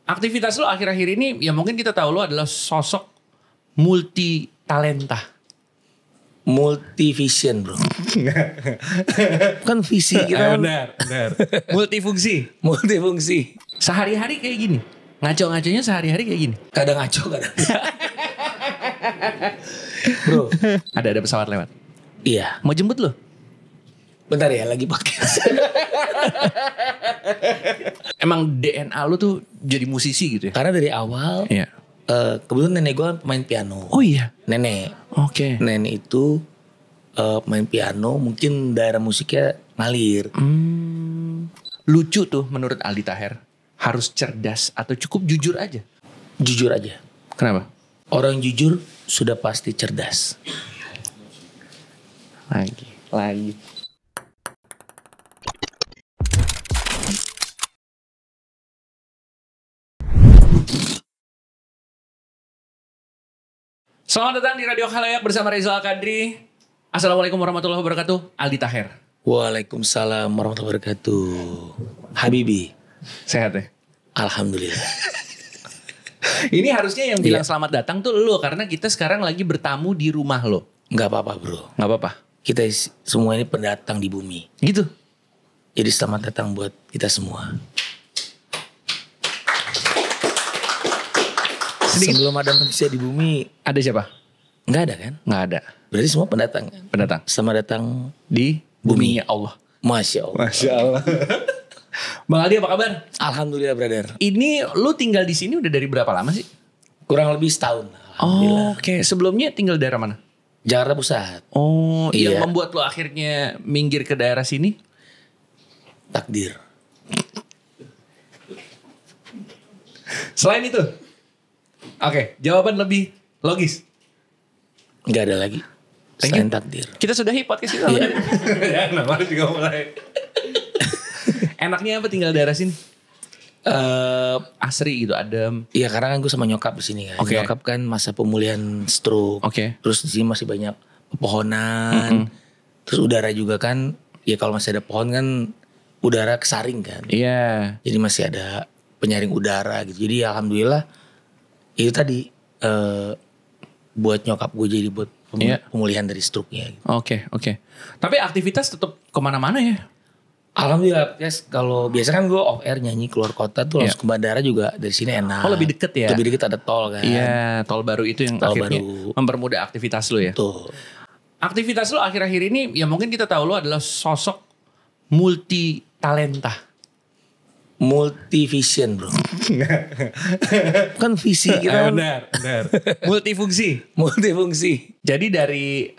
Aktivitas lo akhir-akhir ini, ya mungkin kita tahu lo adalah sosok multi talenta. Multivision bro. Kan visi kita kan Benar. Multifungsi. multifungsi. Sehari-hari kayak gini. Ngaco-ngaconya sehari-hari kayak gini. Kadang ngaco kadang. Bro. Ada pesawat lewat. Iya. Mau jemput lo? Bentar ya lagi podcast. Emang DNA lo tuh jadi musisi gitu ya? Karena dari awal Iya. kebetulan nenek gue kan pemain piano. Oh iya. Nenek. Oke. Nenek itu pemain piano, mungkin daerah musiknya ngalir. Lucu tuh menurut Aldi Taher. Harus cerdas atau cukup jujur aja? Jujur aja. Kenapa? Orang jujur sudah pasti cerdas. Lagi. Selamat datang di Radio Khalayak bersama Rizal Kadri. Assalamualaikum warahmatullahi wabarakatuh. Aldi Taher. Waalaikumsalam warahmatullahi wabarakatuh. Habibi. Sehat ya? Alhamdulillah. Ini harusnya yang bilang selamat datang tuh lo. Karena kita sekarang lagi bertamu di rumah lo. Gak apa-apa bro. Gak apa-apa? Kita semua ini pendatang di bumi. Gitu? Jadi selamat datang buat kita semua. Sebelum ada manusia di bumi. Ada siapa? Gak ada kan? Gak ada. Berarti semua pendatang kan? Pendatang. Selamat datang Di buminya Allah. Masya Allah. Masya Allah. Bang Aldi apa kabar? Alhamdulillah brother. Ini lu tinggal di sini udah dari berapa lama sih? Kurang lebih setahun. Oh, oke. Sebelumnya tinggal daerah mana? Jakarta Pusat. Oh, Iya. yang membuat lo akhirnya minggir ke daerah sini? Takdir. Selain itu? Oke, jawaban lebih logis. Gak ada lagi. Thank Selain you. takdir. Kita sudahi podcast itu. Iya. Ya, namanya juga mulai. Enaknya apa tinggal daerah sini? Asri gitu, adem. Iya karena kan gue sama nyokap di sini kan. Oke. Nyokap kan masa pemulihan stroke. Oke. Terus di sini masih banyak pepohonan. Terus udara juga kan. Ya kalau masih ada pohon kan udara kesaring kan. Iya. Jadi masih ada penyaring udara gitu. Jadi alhamdulillah itu tadi buat nyokap gue jadi buat Iya. pemulihan dari stroke-nya. Gitu. Oke. Tapi aktivitas tetap kemana-mana ya? Alhamdulillah, yes, kalau biasa kan gue off air nyanyi keluar kota tuh Iya. langsung ke bandara juga dari sini enak. Oh, lebih deket ya? Lebih deket ada tol kan. Iya, tol baru itu yang Tol akhirnya baru. mempermudah aktivitas lo ya. Tuh. Aktivitas lo akhir-akhir ini, ya mungkin kita tahu lo adalah sosok multi talenta. Multivision bro. Kan visi kita kan Benar. Multifungsi. multifungsi. Jadi dari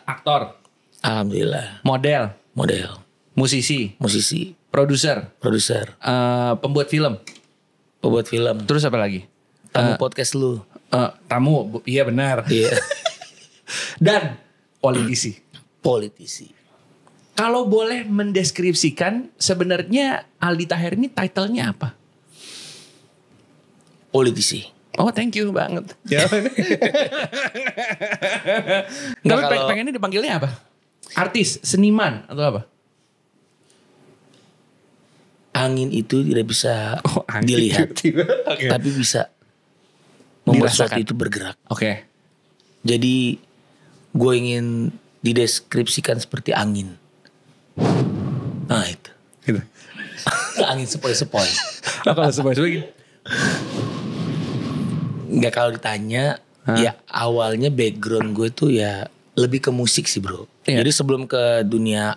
aktor, Alhamdulillah. model, Model, musisi, musisi, produser, produser, pembuat film. pembuat film, Terus apa lagi? tamu podcast lu. Tamu, iya benar. Iya. Dan politisi. Politisi. Kalau boleh mendeskripsikan sebenarnya Aldi Taher ini title-nya apa? Politisi. Oh, thank you banget. Nggak, Tapi kalau- pengennya dipanggilnya apa? Artis, seniman atau apa? Angin itu tidak bisa angin. dilihat, Oke. tapi bisa membuat Dirasakan. sesuatu itu bergerak. Oke. Jadi gue ingin dideskripsikan seperti angin. Nah itu. Gitu. Angin sepoi-sepoi. Kalau sebaik-baik. Nggak, kalau ditanya, ya awalnya background gue tuh ya lebih ke musik sih bro. Iya. Jadi sebelum ke dunia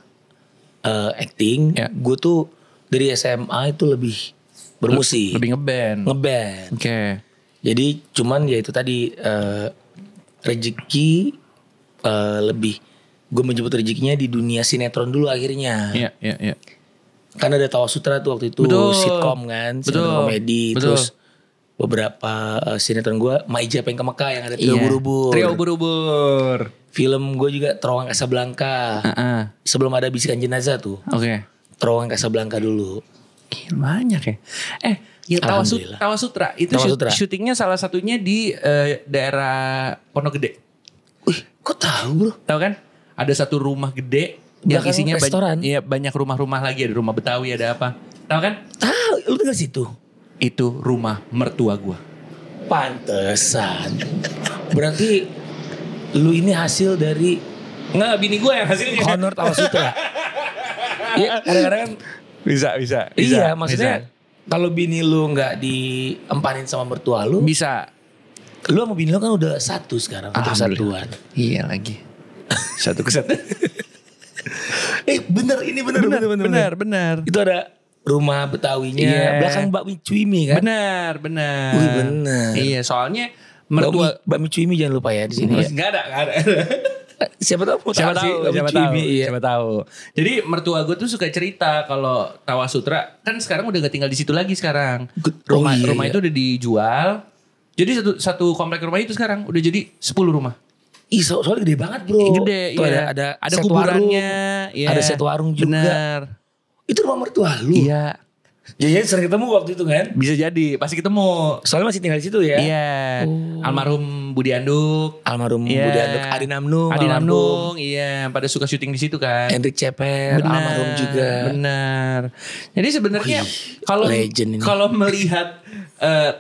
acting, Iya. gue tuh dari SMA itu lebih bermusik, Lebih ngeband. ngeband. Oke. Jadi cuman ya itu tadi rezeki lebih gue menjemput rezekinya di dunia sinetron dulu akhirnya. Iya. Kan ada Tawa Sutra tuh waktu itu, Betul. sitkom kan, sinetron Betul. komedi. Betul. Terus beberapa sinetron gue, Maija Pengen ke Mekah yang ada Trio Ubur-Ubur. Trio Ubur-Ubur. Film gue juga Terowongan Casablanca. Sebelum ada Bisikan Jenazah tuh, Oke. Terowongan Casablanca dulu. Gila, banyak ya. Ya Alhamdulillah. Tawa Sutra itu Tawa Sutra. syutingnya salah satunya di daerah Pondok Gede. Wih, kok tahu bro? Tahu kan? Ada satu rumah gede yang Belakang isinya restoran. iya, banyak rumah-rumah lagi, ada rumah Betawi, ada apa. Tahu kan? Tahu, lu tinggal situ. itu rumah mertua gue. Pantesan. Berarti lu ini hasil dari Nggak, bini gue yang hasilnya. honor Tawa Sutra. Iya, kadang-kadang kan Bisa. iya, maksudnya kalau bini lu nggak diempanin sama mertua lu, bisa. lu sama bini lu kan udah satu sekarang, satu kesatuan. Iya lagi. Satu kesatuan. Bener. Itu ada rumah Betawinya, Iya. belakang bakmi Cuimi kan? Benar. Wih, bener. Iya, soalnya mertua Bakmi Cuimi jangan lupa ya di sini ya. Nggak ada. Siapa tahu mau Siapa tahu sih, tahu, bakmi siapa Cuimi, tahu, iya. siapa tahu. Jadi mertua gue tuh suka cerita kalau Tawa Sutra kan sekarang udah gak tinggal di situ lagi sekarang. Rumah iya. itu udah dijual. Jadi satu komplek rumah itu sekarang udah jadi 10 rumah. Ih, soalnya gede banget bro. Gede, Tuh iya. ada Ada set kuburannya, warung, iya. ada set warung juga. Benar. Itu rumah mertua lu. Iya. Jadi sering ketemu waktu itu kan? Bisa jadi, pasti ketemu. Soalnya masih tinggal di situ ya. Iya. Almarhum Budi Anduk. Almarhum Iya. Budi Anduk, Adi Namnung, Adi almarhum. Namnung, iya. Pada suka syuting di situ kan. Hendrik Ceper, almarhum juga. Benar. Jadi sebenarnya Wih, kalau legend ini. kalau melihat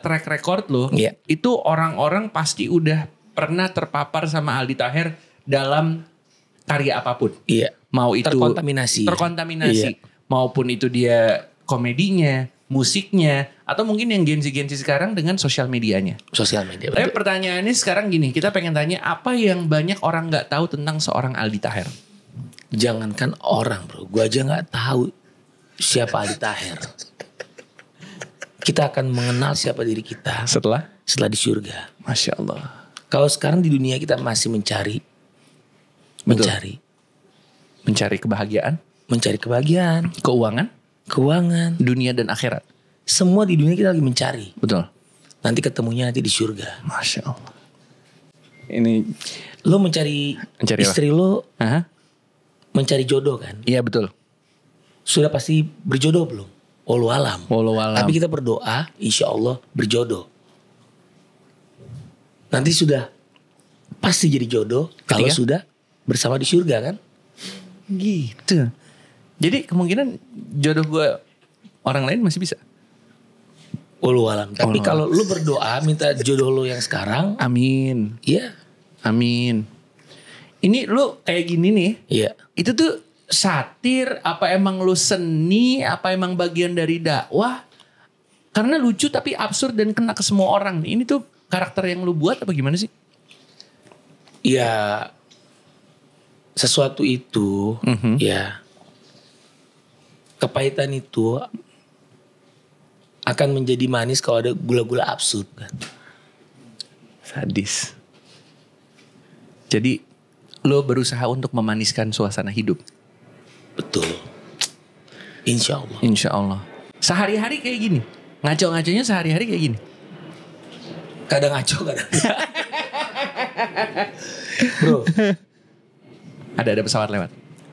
track record lo, Iya. itu orang-orang pasti udah pernah terpapar sama Aldi Taher dalam karya apapun. Iya. Mau itu Terkontaminasi. terkontaminasi, Iya. maupun itu dia komedinya, musiknya, atau mungkin yang gensi-gensi sekarang dengan sosial medianya. Sosial media. Tapi Betul. pertanyaannya sekarang gini, kita pengen tanya apa yang banyak orang nggak tahu tentang seorang Aldi Taher? Jangankan orang bro, gue aja nggak tahu siapa Aldi Taher. Kita akan mengenal siapa diri kita Setelah? setelah di surga. Masya Allah. Kalau sekarang di dunia kita masih mencari, Betul. mencari kebahagiaan, keuangan, Dunia dan akhirat. semua di dunia kita lagi mencari. Betul. Nanti ketemunya nanti di surga. Masya Allah. Ini. Lo mencari Mencari apa? istri lo, Aha. mencari jodoh kan? Iya betul. Sudah pasti berjodoh belum? Wallahu alam. Wallahu alam. Tapi kita berdoa, insya Allah berjodoh. Nanti sudah pasti jadi jodoh kalau Ketika? sudah bersama di surga kan? Gitu. Jadi kemungkinan jodoh gue orang lain masih bisa. Wallahu alam. Tapi Wallahu kalau lu berdoa minta jodoh lo yang sekarang, Amin. ya, Amin. Ini lu kayak gini nih. iya. Itu tuh satir, apa emang lu seni, apa emang bagian dari dakwah? Karena lucu tapi absurd dan kena ke semua orang. Ini tuh karakter yang lu buat apa gimana sih? Ya sesuatu itu, ya kepahitan itu akan menjadi manis kalau ada gula-gula absurd kan. Sadis. Jadi lo berusaha untuk memaniskan suasana hidup. Betul. Insya Allah. Insya Allah. Sehari-hari kayak gini. Ngaco-ngaconya sehari-hari kayak gini. Kadang ngaco, kadang. Bro, Ada pesawat lewat.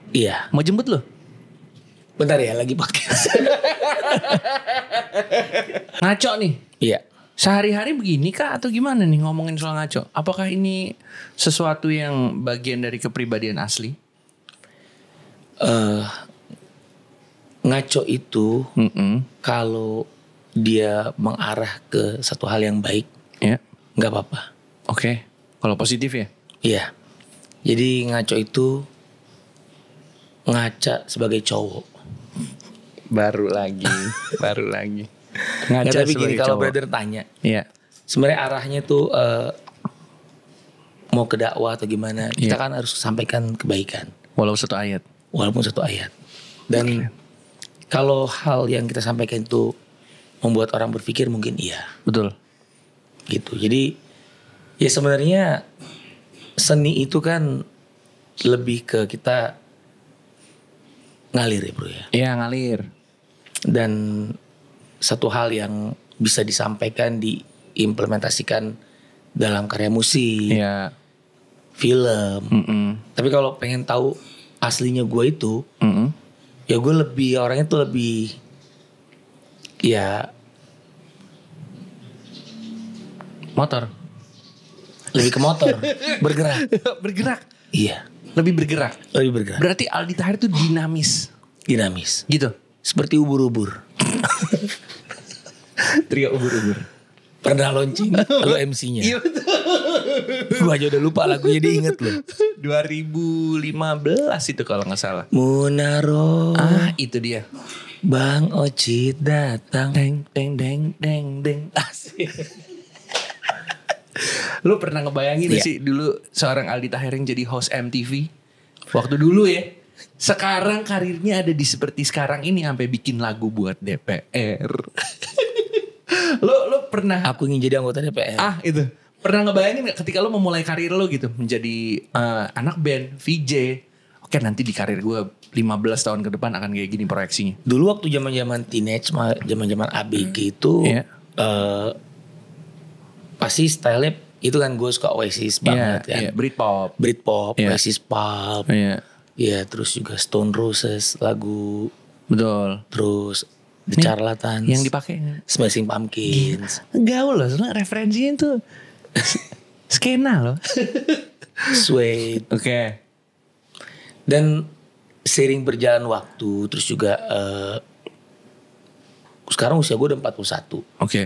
iya. Mau jemput lo? Bentar ya, lagi podcast. Ngaco nih. Iya. Sehari-hari begini kah atau gimana nih ngomongin soal ngaco? Apakah ini sesuatu yang bagian dari kepribadian asli? Ngaco itu kalau dia mengarah ke satu hal yang baik, Ya. nggak apa-apa. Oke. Kalau positif ya? Iya. Jadi ngaco itu ngaca sebagai cowok. Baru lagi. Ya, Ngaca tapi gini sebagai kalau cowok. brother tanya, Iya. sebenarnya arahnya tuh mau ke dakwah atau gimana? Kita Iya. kan harus sampaikan kebaikan, Walau satu ayat. walaupun satu ayat. Dan kalau hal yang kita sampaikan itu membuat orang berpikir, mungkin iya, Betul. gitu. Jadi ya sebenarnya seni itu kan lebih ke kita ngalir ya bro ya. Iya ngalir. Dan satu hal yang bisa disampaikan, diimplementasikan dalam karya musik, Iya. film. Tapi kalau pengen tahu aslinya gue itu, ya gue lebih, orangnya tuh lebih, ya Motor. lebih ke motor, bergerak. Bergerak. Iya, Lebih bergerak. lebih bergerak. Berarti Aldi Taher itu dinamis. Dinamis. Gitu. Seperti ubur-ubur. Trio ubur-ubur. Pernah launching, lu MC-nya. Iya betul. Gue aja udah lupa lagunya, dia inget loh. 2015 itu kalau gak salah. Munaro. Itu dia. Bang Ocit datang. Deng deng deng deng deng. Asik. Lu pernah ngebayangin gak sih dulu seorang Aldi Taher yang jadi host MTV? Waktu dulu ya. Sekarang karirnya ada di seperti sekarang ini, sampai bikin lagu buat DPR. Lo pernah? Aku ingin jadi anggota DPR. Itu. Pernah ngebayangin gak ketika lo memulai karir lo gitu, menjadi anak band, VJ. Oke, nanti di karir gue 15 tahun ke depan akan kayak gini proyeksinya. Dulu waktu zaman-zaman teenage, zaman-zaman ABG itu pasti style itu kan gue suka Oasis banget kan. Britpop, Oasis Pulp. Iya, terus juga Stone Roses lagu. Betul. Terus The Charlatans. Yang dipakai Smashing Pumpkins. Gaul loh, soalnya referensinya tuh skena loh. Suede. Oke. Dan sering berjalan waktu, terus juga sekarang usia gue udah 41. Oke.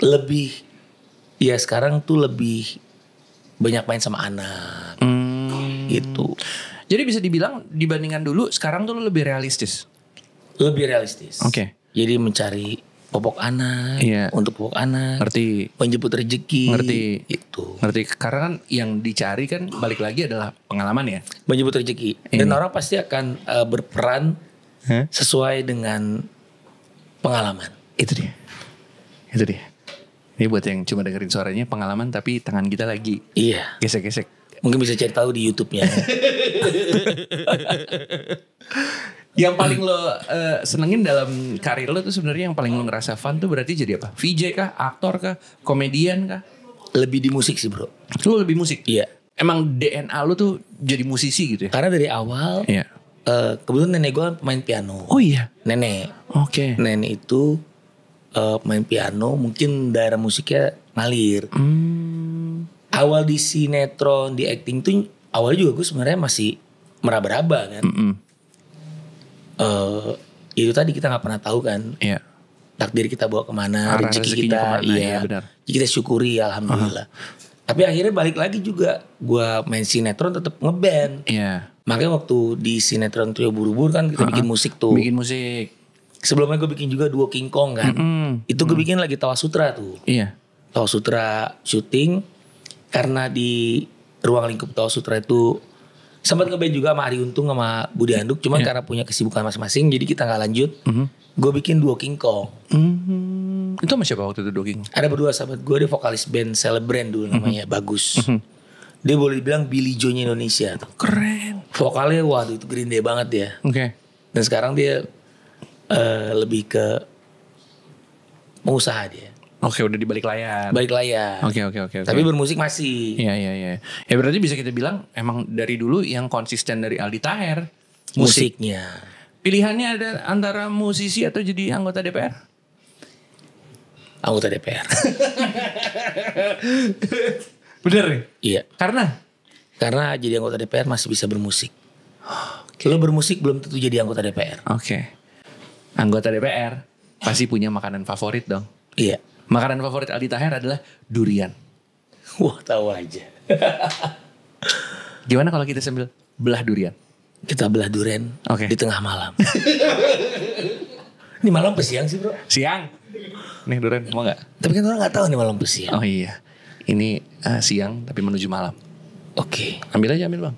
Lebih, ya sekarang tuh lebih banyak main sama anak. Gitu. Jadi bisa dibilang dibandingkan dulu, sekarang tuh lo lebih realistis. Lebih realistis. Oke. Jadi mencari popok anak, untuk popok anak. Ngerti. Menjemput rezeki. Ngerti. Itu. Ngerti. Karena kan yang dicari kan balik lagi adalah pengalaman ya. Menjemput rezeki. Dan orang pasti akan berperan sesuai dengan pengalaman. Itu dia. Ini buat yang cuma dengerin suaranya pengalaman, tapi tangan kita lagi gesek-gesek. Mungkin bisa cari tahu di YouTube-nya. Yang paling lo senengin dalam karir lo tuh sebenarnya, yang paling lo ngerasa fun tuh berarti jadi apa? VJ kah? Aktor kah? Komedian kah? Lebih di musik sih bro. Lo lebih musik? Iya. Emang DNA lo tuh jadi musisi gitu ya? Karena dari awal kebetulan nenek gue pemain piano. Oh iya? Nenek. Oke. Nenek itu main piano, mungkin daerah musiknya ngalir. Awal di sinetron, di acting tuh awalnya juga gue sebenarnya masih meraba-raba kan. Itu tadi kita nggak pernah tahu kan. Takdir kita bawa kemana, rezeki kita. Iya benar. Kita syukuri alhamdulillah. Tapi akhirnya balik lagi juga, gue main sinetron tetap ngeband. Makanya waktu di sinetron Trio Ubur-Ubur kan kita bikin musik tuh. Bikin musik. Sebelumnya gue bikin juga duo King Kong kan. Itu gue bikin lagi Tawa Sutra tuh. Tawa Sutra syuting. Karena di ruang lingkup Tawa Sutra itu sempat ngeband juga sama Ari Untung sama Budi Handuk. Cuman karena punya kesibukan masing-masing, jadi kita gak lanjut. Gue bikin duo King Kong. Itu sama siapa waktu itu duo King Kong? Ada berdua sahabat gue, dia vokalis band Celebrant dulu namanya, Bagus. Dia boleh dibilang Billy Joe-nya Indonesia tuh. Keren. Vokalnya waduh itu green day banget ya. Dan sekarang dia lebih ke pengusaha dia. Udah di balik layar. Oke. Tapi bermusik masih. Iya. Ya berarti bisa kita bilang emang dari dulu yang konsisten dari Aldi Taher musiknya. Pilihannya ada antara musisi atau jadi anggota DPR? Anggota DPR. Bener ya? Iya. Karena jadi anggota DPR masih bisa bermusik. Lo bermusik belum tentu jadi anggota DPR. Anggota DPR pasti punya makanan favorit dong. Iya. Makanan favorit Aldi Taher adalah durian. Wah, tahu aja. Gimana kalau kita sambil belah durian? Kita belah durian di tengah malam. Ini malam apa siang sih bro? Siang. Nih durian mau gak? Tapi kan orang gak tahu nih malam apa siang. Oh iya. Ini siang tapi menuju malam. Oke. Ambil aja bang.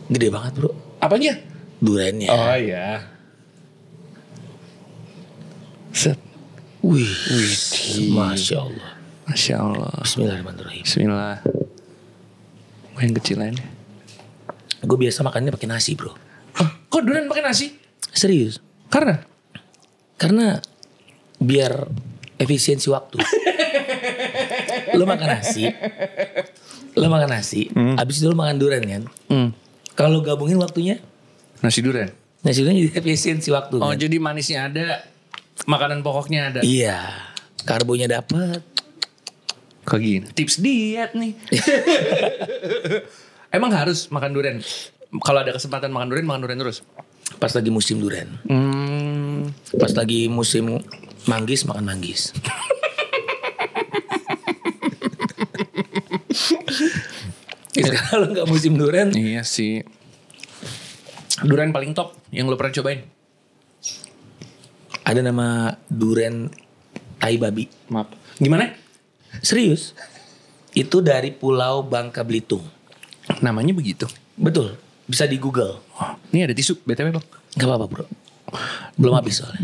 Gede banget bro. Apanya? Duriannya. Oh iya. Set. Wih. Masya Allah. Bismillahirrahmanirrahim. Bismillah. Gue yang kecil aja. Gue biasa makannya pakai nasi bro. Kok durian pakai nasi? Serius? Karena biar efisiensi waktu. Lo makan nasi. Abis itu lo makan durian kan. Kalau gabungin waktunya nasi durian jadi efisiensi waktu. Oh kan? Jadi manisnya ada, makanan pokoknya ada. Iya. Karbonya dapat. Kok gini? Tips diet nih. Emang harus makan durian? Kalau ada kesempatan makan durian terus? Pas lagi musim durian. Pas lagi musim Manggis makan manggis. Kalau nggak musim durian. Iya sih. Durian paling top yang lo pernah cobain? Ada nama durian tai babi. Maaf. Gimana? Serius? Itu dari Pulau Bangka Belitung. Namanya begitu? Betul. Bisa di Google. Oh, ini ada tisu BTW bang. Gak apa-apa bro. Belum habis soalnya.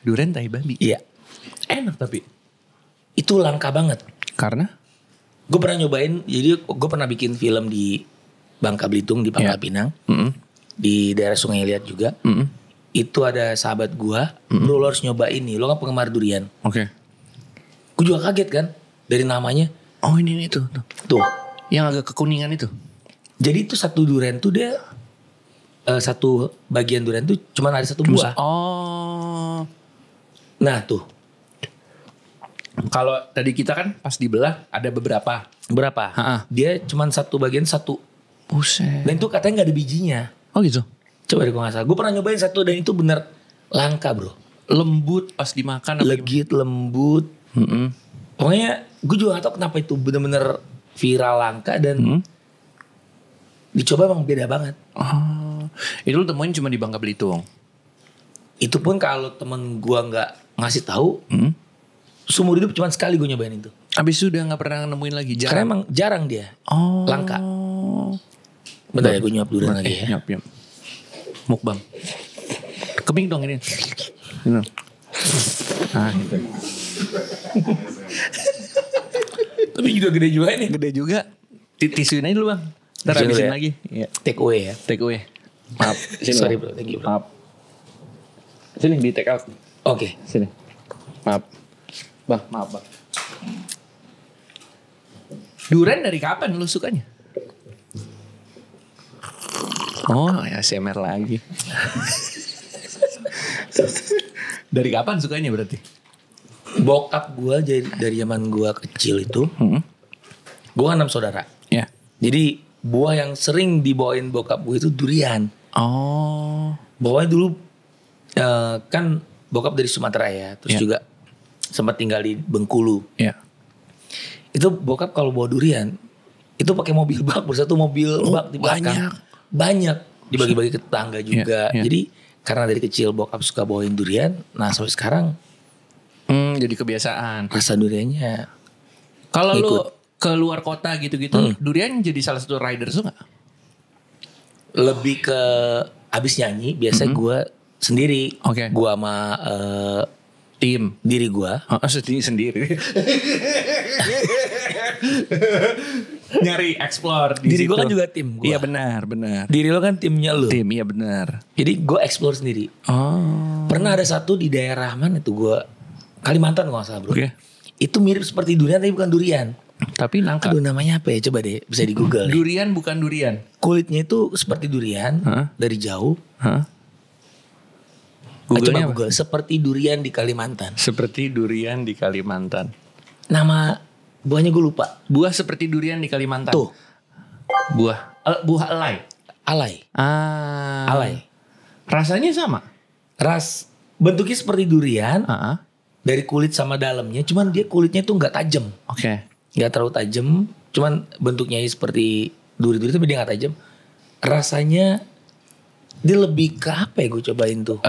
Durian tai babi. Iya. Enak tapi. Itu langka banget. Karena? Gue pernah nyobain. Jadi gue pernah bikin film di Bangka Belitung di Pangkal Pinang. Di daerah Sungai Liat juga. Itu ada sahabat gue. Bro lo harus nyobain nih. Lo kan penggemar durian. Oke. Gue juga kaget kan. Dari namanya. Oh ini tuh. Tuh. Yang agak kekuningan itu. Jadi itu satu durian tuh dia. Satu bagian durian tuh cuma ada satu buah. Oh. Nah tuh. Kalau tadi kita kan pas dibelah ada beberapa. Berapa? Dia cuma satu bagian satu. Buset. Dan itu katanya gak ada bijinya. Oh gitu. Coba deh gue gak salah. Gue pernah nyobain satu dan itu bener langka bro. Lembut pas dimakan. Legit, lembut. Pokoknya gue juga gak tau kenapa itu bener-bener viral langka dan dicoba emang beda banget. Oh, itu lu temuin cuma di Bangka Belitung. Itu pun kalau temen gue gak ngasih tahu, seumur hidup cuma sekali gue nyobain itu. Abis itu udah gak pernah nemuin lagi. Jarang. Karena emang jarang dia. Langka. Bentar ya gue nyuap durian lagi ya. Nyuap. Mukbang. Keping dong ini. Ah gitu. Tapi juga gede juga ini. Gede juga. Tisuin aja dulu bang. Ntar Tisuin habisin ya. lagi. Iya. Take away ya. Take away. Maaf. Sini Sorry bang. bro, thank you bro. Maaf. Sini di take out. Oke. Sini. Maaf. Bang, maaf bang. Durian dari kapan lu sukanya? Oh ya ASMR lagi. Dari kapan sukanya berarti? Bokap gue dari zaman gue kecil itu. Gue kan 6 saudara. Ya. Jadi buah yang sering dibawain bokap gue itu durian. Oh. Bawanya dulu kan bokap dari Sumatera ya. Terus juga sempat tinggal di Bengkulu. Ya. Itu bokap kalau bawa durian itu pakai mobil bak, bersatu mobil bak di belakang. Banyak dibagi-bagi ke tetangga juga. Jadi karena dari kecil bokap suka bawain durian, nah sampai sekarang jadi kebiasaan. rasa duriannya. Kalau lu ke luar kota gitu-gitu, durian jadi salah satu riders lu nggak? Lebih ke abis nyanyi biasa gue sendiri. Oke. Gue sama Tim. diri gue. Sendiri. Nyari explore di Diri situ. gue kan juga tim gua. Iya benar. Diri lo kan timnya lo. Tim, iya benar. Jadi gue explore sendiri. Oh. Pernah ada satu di daerah mana tuh gue, Kalimantan kalau gak salah bro. Oke. Itu mirip seperti durian tapi bukan durian. Tapi nangka. Aduh namanya apa ya, coba deh bisa di Google. Durian bukan durian. Kulitnya itu seperti durian dari jauh. Google-nya Coba Google seperti durian di Kalimantan. Seperti durian di Kalimantan. Nama buahnya gue lupa. Buah seperti durian di Kalimantan. Tuh. Buah alai. Alai. Alai. Rasanya sama. Bentuknya seperti durian. Dari Dari kulit sama dalamnya. Cuman dia kulitnya tuh gak tajam. Oke. Gak terlalu tajam. Cuman bentuknya seperti duri-duri tapi dia gak tajam. Rasanya dia lebih ke apa ya gue cobain tuh.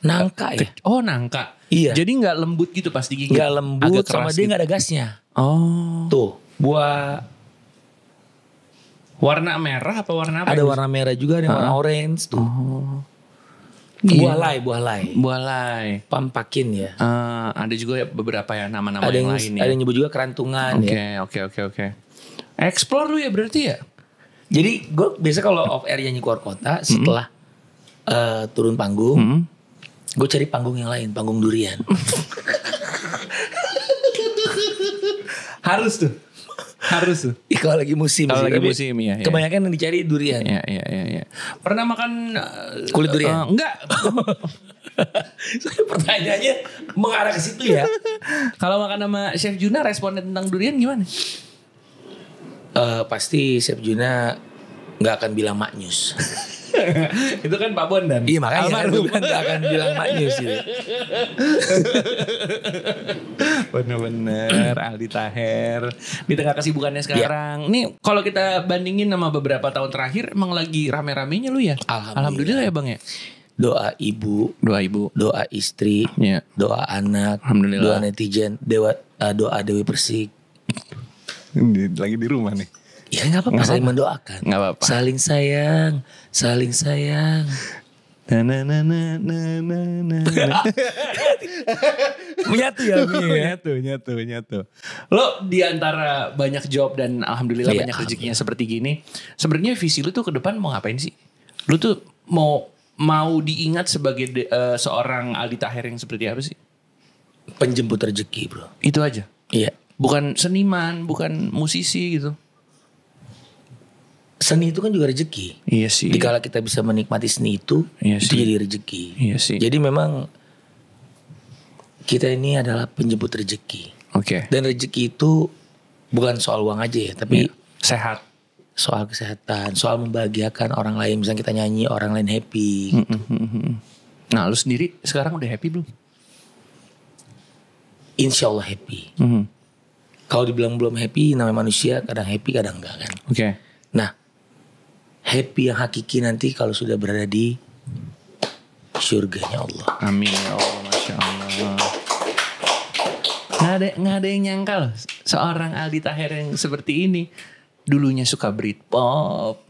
Nangka ya. Oh nangka. Iya. Jadi gak lembut gitu pas digigit. Gak lembut sama dia gitu. gak ada gasnya. Oh. Tuh. Buah. Warna merah apa warna apa? Ada warna merah juga. Ada warna orange tuh. Oh. Buah lay. Pampakin ya. Ada juga beberapa ya nama-nama Ada yang yang lain ya. ada yang nyebut juga kerantungan ya. Oke. Explore lu ya berarti ya? Jadi gue biasa kalau off air nyanyi keluar kota setelah turun panggung, gue cari panggung yang lain, panggung durian. Harus tuh. Kalau lagi musim. Kalau sih, lagi tapi musim ya. Kebanyakan yang dicari durian. Iya. Pernah makan Kulit durian? Enggak. Pertanyaannya mengarah ke situ ya. Kalau makan sama Chef Juna responnya tentang durian gimana? Pasti Chef Juna nggak akan bilang maknyus. Itu kan Pak Bondan. Iya makanya gue kan gak akan bilang maknyus gitu. Bener-bener Aldi Taher di tengah kesibukannya sekarang. Nih kalau kita bandingin sama beberapa tahun terakhir emang lagi rame-ramenya lu ya. Alhamdulillah ya Bang ya. Doa ibu, doa istri, doa anak, doa netizen, doa Dewi Persik. Lagi di rumah nih. Ya gak apa-apa, saling mendoakan. Gak apa-apa. Saling sayang. Nyatu. Lo di antara banyak job dan alhamdulillah banyak rezekinya seperti gini. Sebenarnya visi lu tuh ke depan mau ngapain sih? Lu tuh mau diingat sebagai seorang Aldi Taher yang seperti apa sih? Penjemput rezeki, bro. Itu aja. Iya. Bukan seniman, bukan musisi gitu. Seni itu kan juga rezeki. Iya sih. Dikala kita bisa menikmati seni itu jadi rezeki. Iya sih. Jadi memang kita ini adalah penjemput rezeki. Oke. Dan rezeki itu bukan soal uang aja ya, tapi sehat. Soal kesehatan, soal membahagiakan orang lain. Misalnya kita nyanyi, orang lain happy. Gitu. Nah, lu sendiri sekarang udah happy belum? Insya Allah happy. Kalau dibilang belum happy, namanya manusia kadang happy, kadang enggak kan. Oke. Nah, happy yang hakiki nanti kalau sudah berada di surganya Allah. Amin ya Allah, Masya Allah. Nggak ada yang nyangka loh, seorang Aldi Taher yang seperti ini. Dulunya suka Britpop,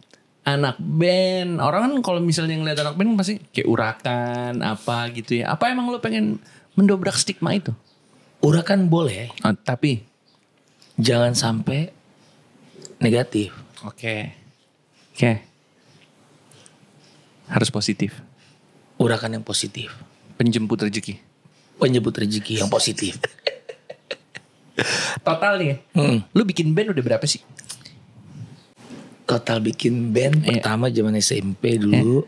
anak band. Orang kan kalau misalnya ngeliat anak band pasti kayak urakan apa gitu ya. Apa emang lo pengen mendobrak stigma itu? Urakan boleh, tapi jangan sampai negatif. Oke. Harus positif. Urakan yang positif. Penjemput rezeki yang positif. Total nih, lu bikin band udah berapa sih? Total bikin band pertama zaman SMP dulu.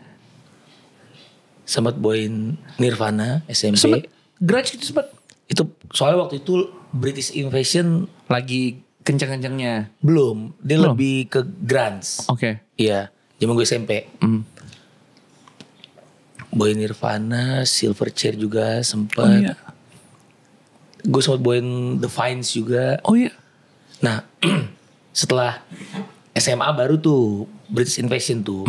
Sempat bawain Nirvana SMP. Sempat grunge gitu sempat. Itu soalnya waktu itu British Invasion lagi kencang-kencangnya. Belum, dia lebih ke grunge. Oke. Iya, zaman gue SMP. Bawain Nirvana, Silverchair juga sempat. Oh iya. Gue sempat bawain The Vines juga. Oh iya. Nah, setelah SMA baru tuh British Invasion tuh.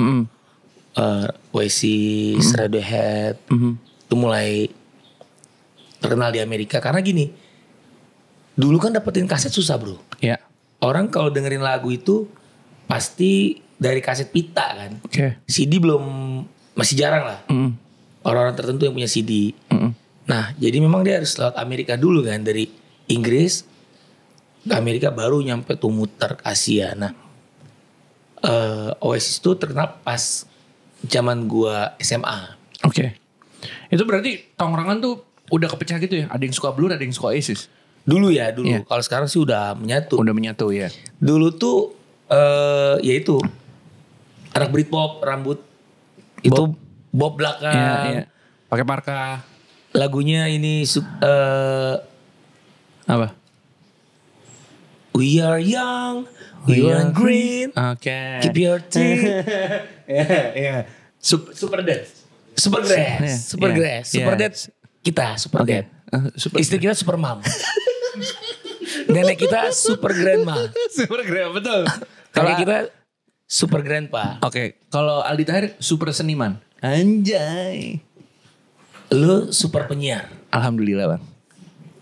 Oasis, Radiohead. Itu mulai terkenal di Amerika. Karena gini, dulu kan dapetin kaset susah bro. Iya. Orang kalau dengerin lagu itu pasti dari kaset pita kan. CD belum, masih jarang lah. Orang-orang tertentu yang punya CD. Nah jadi memang dia harus lewat Amerika dulu kan. Dari Inggris ke Amerika baru nyampe tuh muter ke Asia. Nah Oasis itu terkenal pas zaman gua SMA. Oke. Itu berarti tongkrongan tuh udah kepecah gitu ya? Ada yang suka Blur, ada yang suka Oasis? Dulu ya, dulu. Yeah. Kalau sekarang sih udah menyatu. Udah menyatu ya. Dulu tuh ya itu anak Britpop, rambut itu bob belakang. Iya. Pakai parka. Lagunya ini apa? We are young, we are green. Oke. Keep your teeth. Iya. Super Dance. Super Dad kita Super Dad. Istri kita Super Mom. Nenek kita Super Grandma. Super Grandma, betul. Kalau kita Super Grandpa. Oke. Kalau Aldi Taher super seniman. Anjay. Lu super penyiar. Alhamdulillah bang.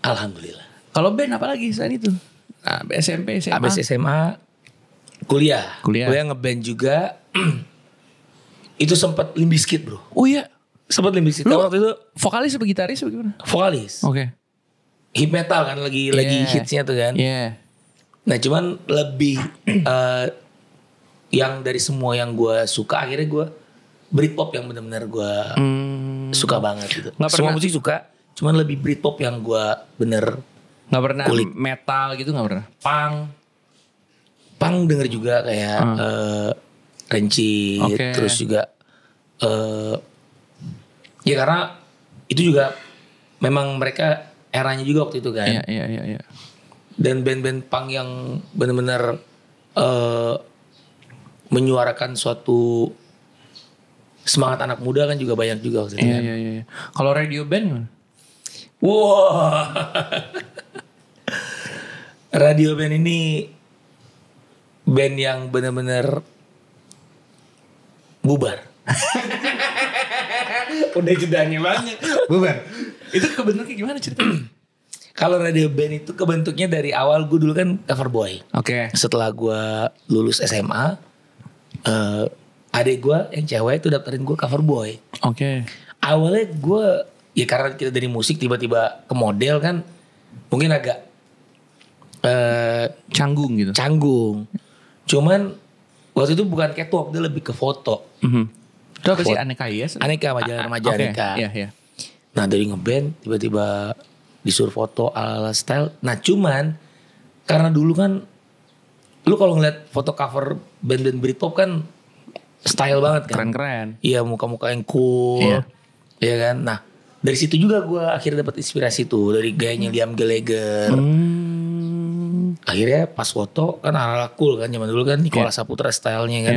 Alhamdulillah. Kalau band apa lagi selain itu? SMP, SMA. Abis SMA kuliah ngeband juga. Itu sempat Limp Bizkit bro. Oh iya. Sempat Limp Bizkit. Waktu itu vokalis atau gitaris atau gimana? Vokalis. Oke. Hip metal kan lagi hitsnya tuh kan. Iya. Nah cuman lebih yang dari semua yang gue suka akhirnya gue Britpop yang benar-benar gue suka banget gitu. Semua musik suka, cuman lebih Britpop yang gue bener nggak pernah kulik. Metal gitu nggak pernah. Punk denger juga kayak Rancid, terus juga ya karena itu juga memang mereka eranya juga waktu itu kan. Iya. Dan band-band punk yang benar-benar menyuarakan suatu semangat anak muda kan juga banyak juga waktu itu. Iya. Kalau radio band gimana? Wah. Radio band ini band yang benar-benar bubar. Udah jedanya banget. Bubar. Itu kebentuknya gimana ceritanya? Kalau radio band itu kebentuknya dari awal gue dulu kan cover boy. Oke. Setelah gue lulus SMA, adik gue yang cewek itu daftarin gue cover boy. Oke. Awalnya gue ya karena kita dari musik tiba-tiba ke model kan mungkin agak Canggung gitu. canggung. Cuman waktu itu bukan catwalk, dia lebih ke foto. Itu apa sih Aneka Yes? Aneka, majalah remaja Oke, Aneka. Iya. Nah dari ngeband tiba-tiba disuruh foto ala style. Nah cuman karena dulu kan lu kalau ngeliat foto cover band-band Britpop kan style banget kan. Keren-keren. Iya, muka-muka yang cool. Iya. Iya kan. Nah dari situ juga gue akhirnya dapat inspirasi tuh dari gayanya Liam Gallagher. Akhirnya pas foto kan ala cool kan, zaman dulu kan Nicholas Saputra stylenya kan.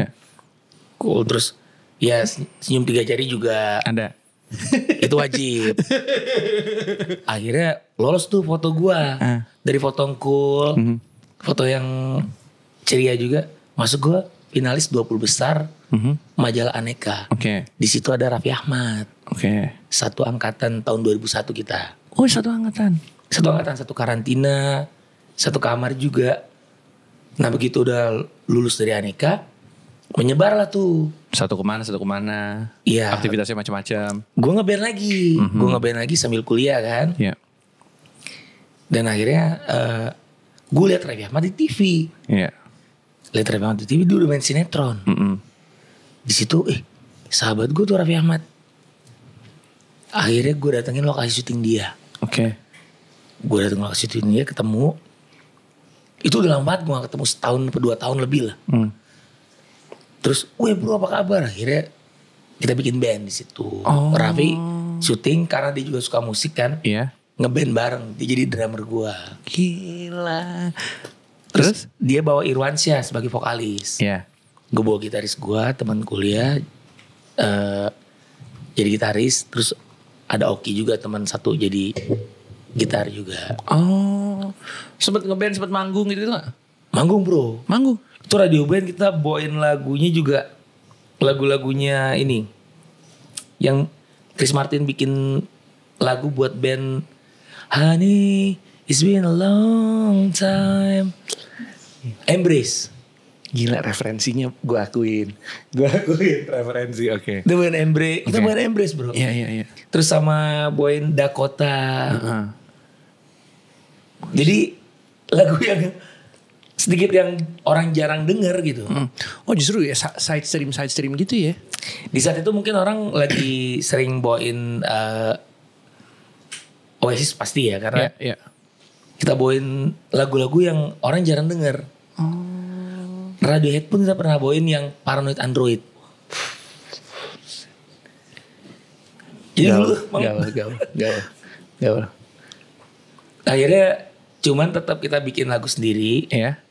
Cool. Terus ya senyum 3 jari juga Ada. itu wajib. Akhirnya lolos tuh foto gua. Dari foto yang cool, foto yang ceria juga, masuk gua finalis 20 besar majalah Aneka. Oke. Di situ ada Raffi Ahmad. Oke. Satu angkatan tahun 2001 kita. Oh, satu angkatan. Satu karantina, satu kamar juga. Nah begitu udah lulus dari Aneka, menyebar lah tuh. Satu kemana. Iya. Aktivitasnya macam-macam. Gue ngeband lagi, sambil kuliah kan. Iya. Dan akhirnya gue liat Raffi Ahmad di TV. Iya. Liat Raffi Ahmad di TV, dia udah main sinetron. Di situ, sahabat gue tuh Raffi Ahmad. Akhirnya gue datengin lokasi syuting dia. Oke. Gue dateng lokasi syuting dia, ketemu. Itu udah lama banget gue gak ketemu, setahun atau 2 tahun lebih lah. Terus, weh bro apa kabar? Akhirnya kita bikin band di situ. Raffi syuting karena dia juga suka musik kan. Iya. Ngeband bareng, dia jadi drummer gue. Gila. Terus dia bawa Irwansyah sebagai vokalis. Iya. Gue bawa gitaris gue, teman kuliah, jadi gitaris. Terus ada Oki juga teman satu jadi gitar juga. Oh, sempet ngeband, sempet manggung gitu gak? Manggung bro. Manggung? Itu radio band kita bawain lagunya juga. Lagu-lagunya ini. Yang Chris Martin bikin lagu buat band Honey, it's been a long time. Embrace. Gila referensinya gue akuin referensi. Oke. Kita bawain Embrace. Kita bawain Embrace bro. Iya. Terus sama bawain Dakota. Jadi lagu yang sedikit yang orang jarang denger gitu. Oh justru ya side stream gitu ya. Di saat itu mungkin orang lagi sering bawain Oasis pasti ya. Karena kita bawain lagu-lagu yang orang jarang denger. Radiohead pun kita pernah bawain yang Paranoid Android. Jadi gaul. Akhirnya cuman tetap kita bikin lagu sendiri. Iya.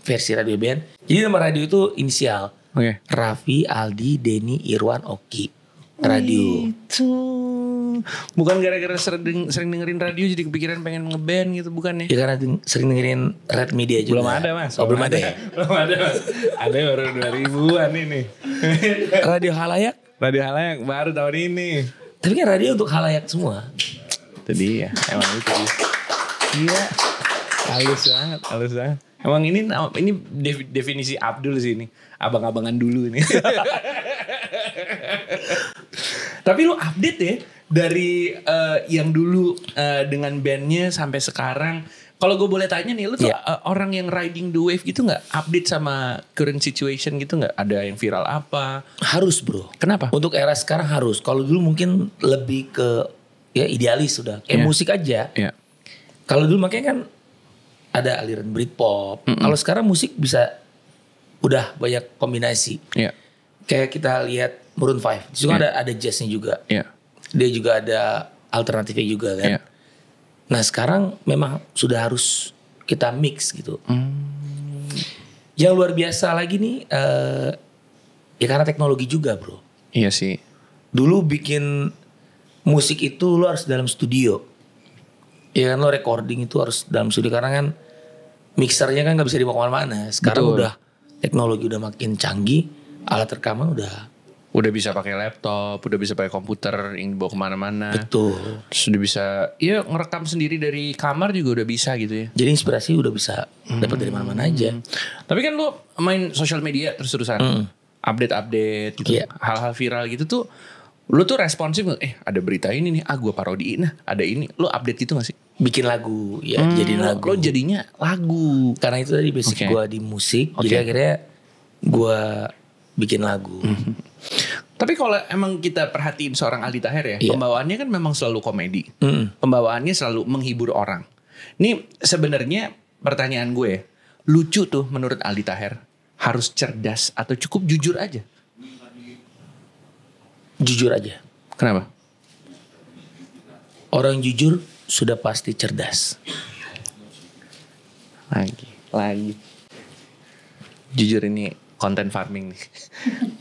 Versi radio band. Jadi nama radio itu inisial. Oke. Raffi, Aldi, Denny, Irwan, Oki. Radio. Itu bukan gara-gara sering dengerin radio jadi kepikiran pengen ngeband gitu, bukan ya? Ya karena sering dengerin Red Media juga. Belum ada mas. Belum ada ya? Belum ada mas. Ada baru 2000-an ini. Radio Halayak. Radio Halayak baru tahun ini. Tapi kan radio untuk halayak semua. Itu dia. Emang itu dia. Iya. Halus banget. Emang ini definisi Abdul sih ini. Abang-abangan dulu ini. Tapi lu update ya. Dari yang dulu dengan bandnya sampai sekarang. Kalau gue boleh tanya nih, lu tuh orang yang riding the wave gitu gak? Update sama current situation gitu gak? Ada yang viral apa? Harus bro. Kenapa? Untuk era sekarang harus. Kalau dulu mungkin lebih ke ya idealis sudah. Kayak musik aja. Iya. Kalau dulu makanya kan ada aliran Britpop. Kalau sekarang musik bisa udah banyak kombinasi. Iya. Kayak kita lihat Maroon 5. Di situ ada jazznya juga. Iya. Dia juga ada alternatifnya juga kan. Iya. Nah sekarang memang sudah harus kita mix gitu. Yang luar biasa lagi nih ya karena teknologi juga bro. Iya sih. Dulu bikin musik itu lo harus dalam studio. Ya kan, lo recording itu harus dalam studio karena kan mixernya kan nggak bisa dibawa kemana-mana. Sekarang Betul. udah teknologi udah makin canggih, alat rekaman Udah bisa pakai laptop, udah bisa pakai komputer yang dibawa kemana-mana. betul. Terus udah bisa, ya ngerekam sendiri dari kamar juga udah bisa gitu ya. Jadi inspirasi udah bisa dapat dari mana-mana aja. Tapi kan lo main sosial media terus-terusan, update-update gitu, Iya. hal-hal viral gitu tuh, lo tuh responsif, ada berita ini nih, gue parodiin, ada ini, lo update gitu gak sih? Bikin lagu, ya jadi lagu. Lo jadinya lagu. Karena itu tadi basic Oke. gue di musik, Oke. jadi akhirnya gue bikin lagu. Tapi kalau emang kita perhatiin seorang Aldi Taher ya, Iya. pembawaannya kan memang selalu komedi. Pembawaannya selalu menghibur orang. Ini sebenarnya pertanyaan gue, lucu tuh menurut Aldi Taher, harus cerdas atau cukup jujur aja? Jujur aja. Kenapa? Orang jujur sudah pasti cerdas. Lagi. Jujur ini konten farming nih.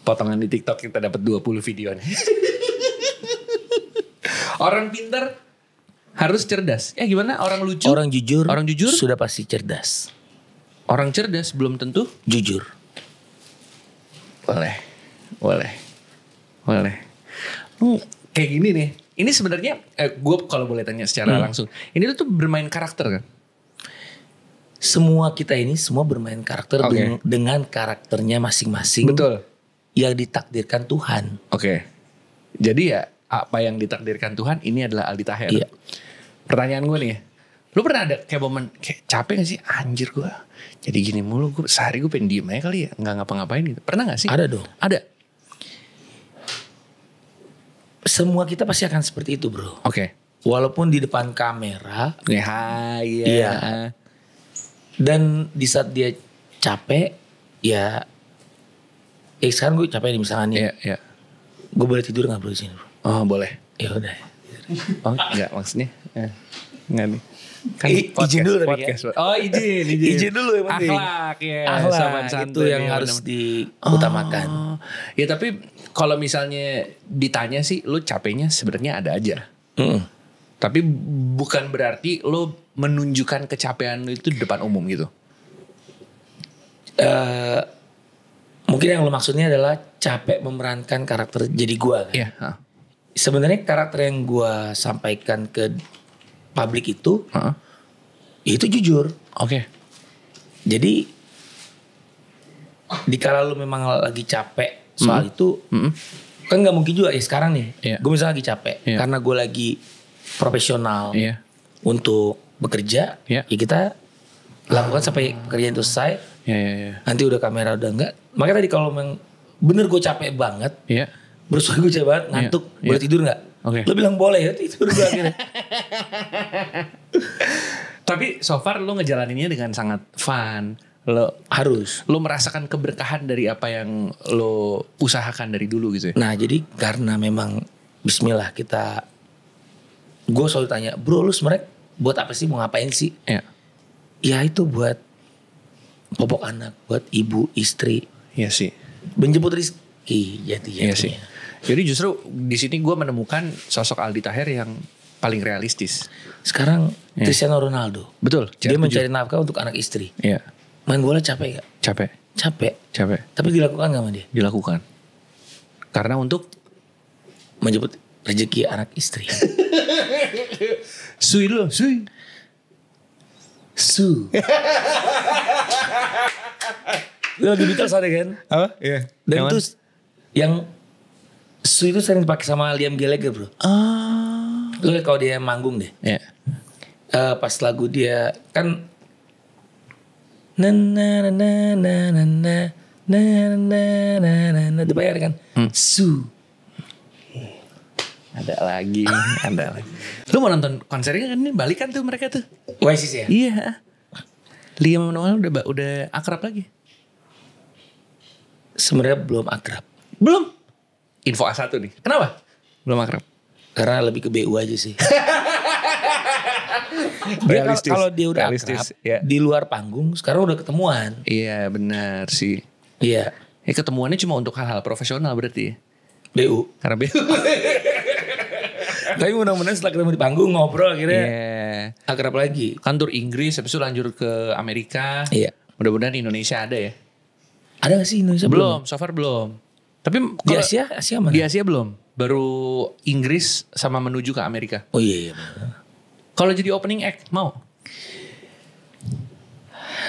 Potongan di TikTok kita dapat 20 video nih. Orang pintar harus cerdas. Gimana? Orang lucu? Orang jujur sudah sudah pasti cerdas. Orang cerdas belum tentu Jujur. boleh. Kayak gini nih. Ini sebenarnya gue kalau boleh tanya secara langsung. Ini tuh bermain karakter kan? Semua kita ini semua bermain karakter Oke. dengan karakternya masing-masing. Betul. Yang ditakdirkan Tuhan. Oke. Jadi ya apa yang ditakdirkan Tuhan ini adalah Aldi Taher. Iya. Pertanyaan gue nih. Lu pernah ada kayak momen kayak capek gak sih? Anjir gue. Jadi gini mulu, gue sehari gue pengen diem aja kali ya. Nggak ngapa-ngapain gitu. Pernah gak sih? Ada dong. Ada. Semua kita pasti akan seperti itu, bro. Oke. Walaupun di depan kamera. Iya. Iya. Dan di saat dia capek, ya sekarang gue capek nih misalnya nih. Iya. Gue boleh tidur gak bro di sini, bro? Oh boleh. Ya udah. Oh enggak maksudnya. Enggak nih. Kan Izin dulu tapi ya. Oh izin. Izin dulu yang penting. Akhlak ya. Akhlak sopan itu santun yang ya, harus bener-bener. diutamakan. Ya tapi kalau misalnya ditanya sih, lu capeknya sebenarnya ada aja. Tapi bukan berarti lu menunjukkan kecapean lu itu di depan umum gitu. Mungkin yang lo maksudnya adalah capek memerankan karakter jadi gue. Kan? Iya. Sebenarnya karakter yang gue sampaikan ke publik itu, itu jujur. Oke. Jadi dikala lu memang lagi capek soal itu, kan nggak mungkin juga sekarang nih. Iya. Gue misalnya lagi capek karena gue lagi profesional untuk bekerja, ya kita lakukan sampai pekerjaan itu selesai. Iya. Nanti udah kamera udah enggak. Makanya tadi kalau memang bener gue capek banget, bersuara gue capek banget, ngantuk, boleh tidur nggak? Oke. Lo bilang boleh ya, tidur gue akhirnya. Tapi so far lo ngejalaninnya dengan sangat fun. Lo harus. Lo merasakan keberkahan dari apa yang lo usahakan dari dulu gitu ya. Nah jadi karena memang bismillah kita, gue selalu tanya, bro lu sebenarnya buat apa sih, mau ngapain sih? Ya itu buat popok anak, buat ibu, istri. Iya sih. Menjemput rezeki jadinya. Iya sih. Jadi justru di sini gue menemukan sosok Aldi Taher yang paling realistis. Sekarang Cristiano Ronaldo. Betul. Dia mencari nafkah untuk anak istri. Iya. Main bola capek gak? Capek. Tapi dilakukan gak sama dia? Dilakukan. Karena untuk menjemput rezeki anak istri. Sui dulu, sui. Su. Lagu Beatles ada kan? Apa? Iya. Dan itu yang Su itu sering dipakai sama Liam Gallagher bro. Lu liat kalau dia manggung deh. Iya. Pas lagu dia kan na na na na na na na na na na na na dibayar kan? Su. Ada lagi. Lu mau nonton konsernya kan, ini balikan tuh mereka tuh. Oasis ya? Iya. Liam Noel udah akrab lagi. Sebenarnya belum akrab. Belum. Info A1 nih. Kenapa? Belum akrab. Karena lebih ke BU aja sih. Realistis. Kalau dia udah akrab di luar panggung, sekarang udah ketemuan. Iya benar sih. Iya. Ketemuannya cuma untuk hal-hal profesional berarti. BU. Karena BU. Tapi mudah-mudahan setelah ketemu di panggung ngobrol akhirnya akrab lagi. Kan tur Inggris, habis itu lanjut ke Amerika. Iya. Mudah-mudahan Indonesia ada ya. Ada gak sih Indonesia? Belum, so far belum. Tapi di Asia mana? Di Asia belum. Baru Inggris sama menuju ke Amerika. Oh iya. Kalau jadi opening act mau?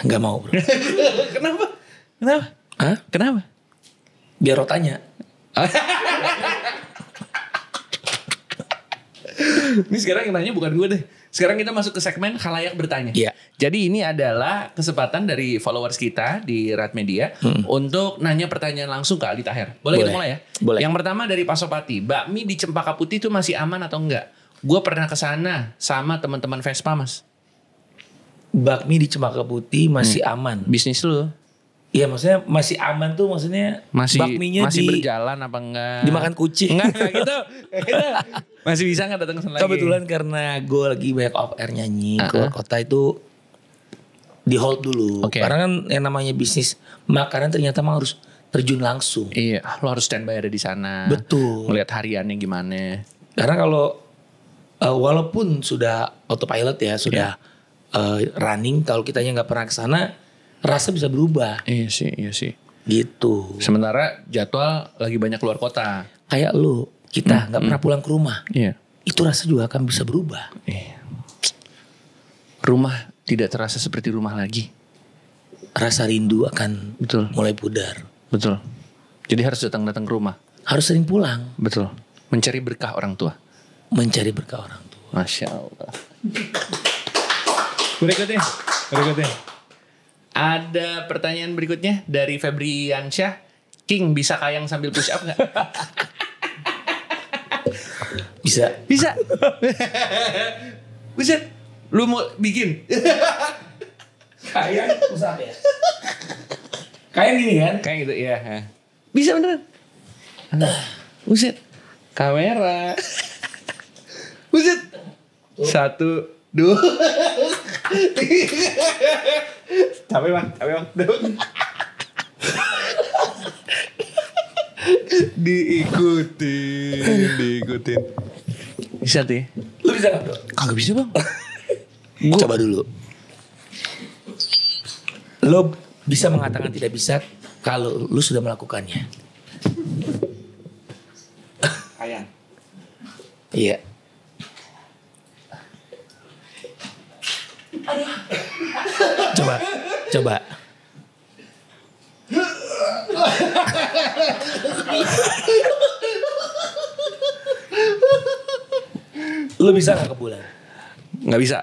Gak mau bro. Kenapa? Kenapa? Hah? Kenapa? Biar lo tanya. Ini sekarang yang nanya bukan gue deh. Sekarang kita masuk ke segmen khalayak bertanya. Iya. Jadi ini adalah kesempatan dari followers kita di Rat Media untuk nanya pertanyaan langsung ke Aldi Taher. Boleh kita mulai ya? Boleh. Yang pertama dari Pasopati, bakmi di Cempaka Putih itu masih aman atau enggak? Gue pernah kesana sama teman-teman Vespa mas. Bakmi di Cempaka Putih masih aman. Bisnis lu? Iya maksudnya masih aman tuh maksudnya bakminya masih berjalan apa enggak? Dimakan kucing. Enggak gitu. Masih bisa gak datang ke sana lagi? Kebetulan karena gue lagi banyak off air nyanyi keluar kota itu di hold dulu. Karena kan yang namanya bisnis makanan ternyata mah harus terjun langsung. Iya, lo harus standby ada di sana. Betul. Ngeliat hariannya gimana. Karena kalau walaupun sudah autopilot ya, sudah running, kalau kitanya nggak pernah ke sana, rasa bisa berubah. Iya sih. Gitu. Sementara jadwal lagi banyak keluar kota. Kayak lu, kita nggak pernah pulang ke rumah. Iya. Itu rasa juga akan bisa berubah. Iya. Rumah tidak terasa seperti rumah lagi. Rasa rindu akan mulai pudar. Betul. Jadi harus datang ke rumah. Harus sering pulang. Betul. Mencari berkah orang tua. Mencari berkah orang tua. Masya Allah. Berikutnya. Ada pertanyaan berikutnya dari Febriansyah. King bisa kayang sambil push up gak? Bisa. Buset. Lu mau bikin? Kayang push up ya? Kayang gini kan? Kayak gitu ya. Bisa beneran. Buset. Kamera. Buset. 1, 2. Capek bang. Diikutin. Bisa tuh ya? Lu bisa gak bro? Kagak bisa bang. Coba dulu. Lo bisa mengatakan tidak bisa kalau lu sudah melakukannya. Kayang. Iya. Coba. Lu bisa gak ke bulan? Nggak bisa.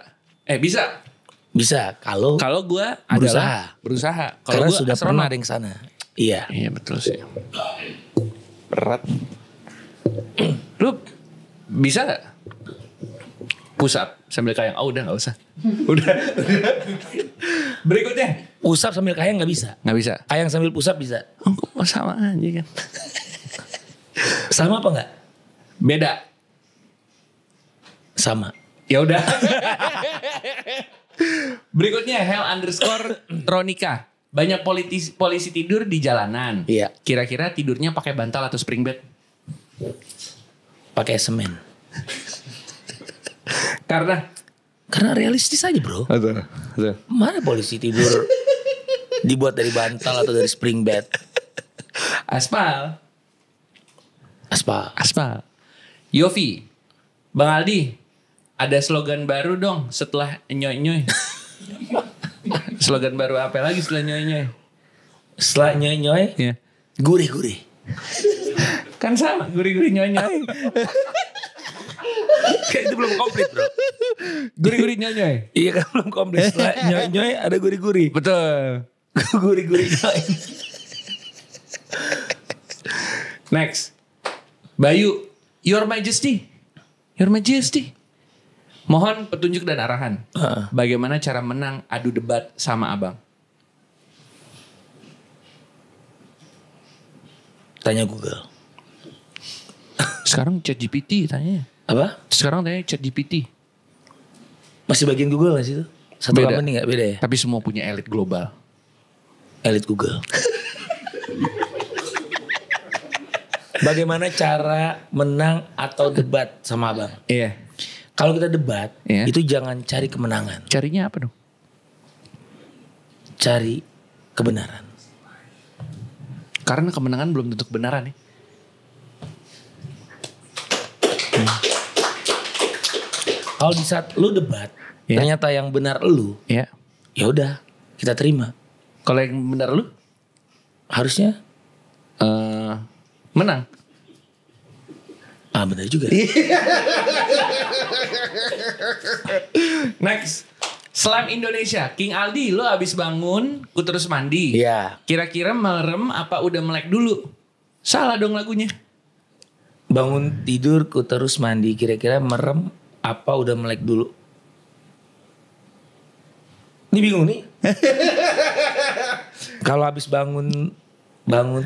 Bisa. Bisa kalau gue berusaha. Kalau karena gua sudah astronot. pernah ada yang sana. Iya. Iya betul sih. Berat. Lu bisa gak push up sambil kayang? Oh udah gak usah. Udah. Berikutnya. Push up sambil kayang gak bisa. Gak bisa. Kayang sambil push up bisa. Oh sama aja kan. Sama apa gak? Beda. Sama. Ya udah. Berikutnya Hel_Tronika. Banyak polisi tidur di jalanan. Iya. Kira-kira tidurnya pakai bantal atau spring bed? Pakai semen. Karena realistis aja bro. Betul. Mana polisi tidur dibuat dari bantal atau dari spring bed? Aspal. Yofi. Bang Aldi. Ada slogan baru dong setelah nyoy-nyoy. Slogan baru apa lagi setelah nyoy-nyoy? Setelah nyoy-nyoy? Iya. Gurih-gurih. Kan sama, gurih-gurih nyoy-nyoy. Kan itu belum komplit bro. Gurih-gurih nyoy-nyoy. Iya kan belum komplit. Setelah nyoy-nyoy ada gurih-gurih. Betul. Gurih-gurih nyoy. Next. Bayu, Your Majesty. Mohon petunjuk dan arahan. Bagaimana cara menang adu debat sama abang? Tanya Google. Sekarang ChatGPT tanya. Apa? Sekarang tanya ChatGPT. Masih bagian Google gak sih itu? Satu company gak beda ya? Tapi semua punya elit global. Elit Google. Bagaimana cara menang atau debat sama abang? Iya. Kalau kita debat, Iya. itu jangan cari kemenangan. Carinya apa dong? Cari kebenaran. Karena kemenangan belum tentu kebenaran nih. Kalau di saat lu debat, Iya. ternyata yang benar lu, Iya. ya udah kita terima. Kalau yang benar lu Harusnya menang. benar juga. Next. Slam Indonesia. King Aldi, lo abis bangun, ku terus mandi. Iya. Kira-kira merem apa udah melek dulu? Salah dong lagunya. Bangun tidur ku terus mandi, kira-kira merem apa udah melek dulu? Ini bingung nih. Kalau habis bangun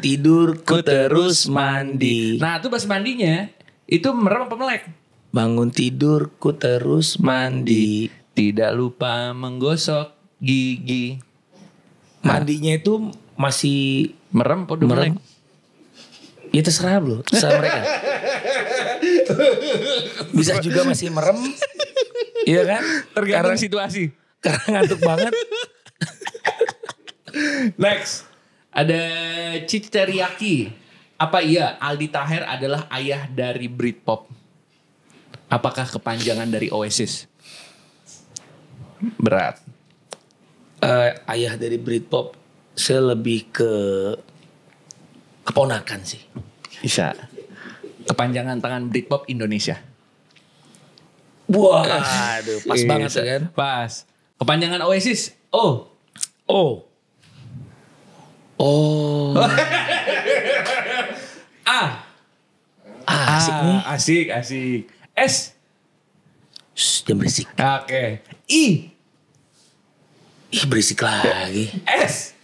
tidur ku terus mandi. Nah itu pas mandinya, itu merem apa melek? Bangun tidur ku terus mandi. Tidak lupa menggosok gigi. Mandinya itu masih Merem apa udah melek? merem. Ya terserah bro, terserah mereka. Bisa juga masih merem. Iya kan? Tergantung situasi. Karena ngantuk banget. Next. Ada Cici Teriyaki. Apa iya Aldi Taher adalah ayah dari Britpop? Apakah kepanjangan dari Oasis? Berat. Ayah dari Britpop, saya lebih ke keponakan sih. Bisa. Kepanjangan tangan Britpop Indonesia. Wah, aduh, pas banget Bisa. kan? Pas. Kepanjangan Oasis. Oh. Oh. A. Asik nih. Asik. S. Shh, jangan berisik. Oke. I. Ih, berisik lagi. S.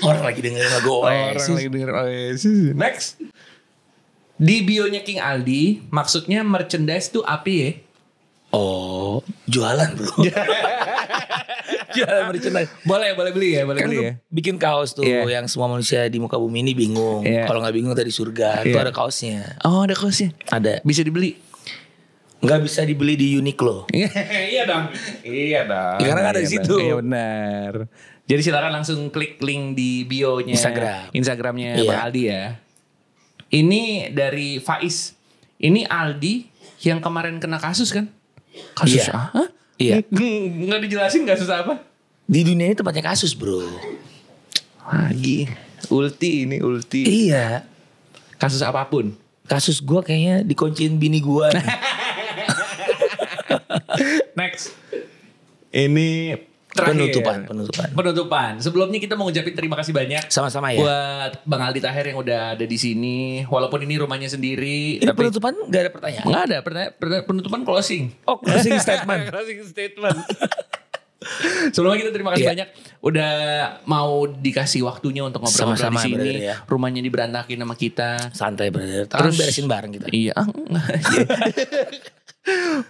Orang lagi dengerin lagu Oasis. Orang lagi denger Oasis. Next. Di bionya King Aldi, maksudnya merchandise tuh api ya? Oh, jualan bro. Jualan merchandise. Boleh beli ya, boleh Kan beli lu ya. bikin kaos tuh yang semua manusia di muka bumi ini bingung. Iya. Kalau nggak bingung tadi surga. Itu Iya. ada kaosnya. Oh ada kaosnya. Ada. Bisa dibeli. Nggak bisa dibeli di Uniqlo. Iya dong. Iya dong. Ya, karena ada di situ. Iya benar. Jadi silakan langsung klik link di bio-nya Instagramnya Iya. Bang Aldi ya. Ini dari Faiz. Ini Aldi yang kemarin kena kasus kan? Kasus Iya. Hah? Iya. Nggak dijelasin kasus apa? Di dunia ini tempatnya kasus bro. Lagi. Ulti. Iya. Kasus apapun. Kasus gue kayaknya dikunciin bini gue. Next. Ini terakhir. Penutupan. Sebelumnya kita mau ngucapin terima kasih banyak. Sama-sama ya. Buat Bang Aldi Taher yang udah ada di sini. Walaupun ini rumahnya sendiri. Ini penutupan gak ada pertanyaan? Nggak ada. Penutupan closing. Oh, closing statement. Closing statement. Sebelumnya kita terima kasih banyak. Udah mau dikasih waktunya untuk ngobrol-ngobrol Sama-sama, di sini. brother, ya. Rumahnya diberantakin sama kita. Santai brother. Terus Beresin bareng kita. Iya.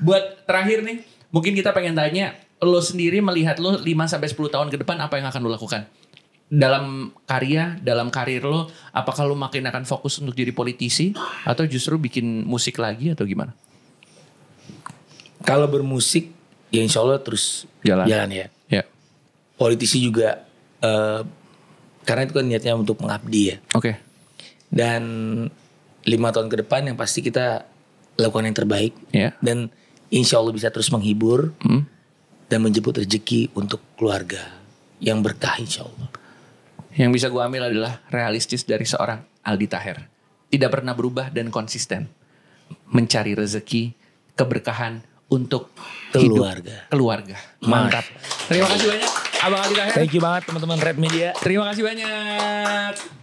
Buat terakhir nih, mungkin kita pengen tanya, lo sendiri melihat lo 5-10 tahun ke depan apa yang akan lo lakukan? Dalam karir lo, apakah lo makin akan fokus untuk jadi politisi atau justru bikin musik lagi atau gimana? Kalau bermusik, ya insya Allah terus jalan ya. Ya. Politisi juga, karena itu kan niatnya untuk mengabdi ya. Oke. Dan 5 tahun ke depan yang pasti kita lakukan yang terbaik. Ya. Dan insya Allah bisa terus menghibur dan menjemput rezeki untuk keluarga yang berkah insya Allah. Yang bisa gue ambil adalah realistis dari seorang Aldi Taher. Tidak pernah berubah dan konsisten. Mencari rezeki, keberkahan untuk keluarga. Mantap. Terima kasih banyak Abang Aldi Taher. Thank you banget teman-teman Red Media. Terima kasih banyak.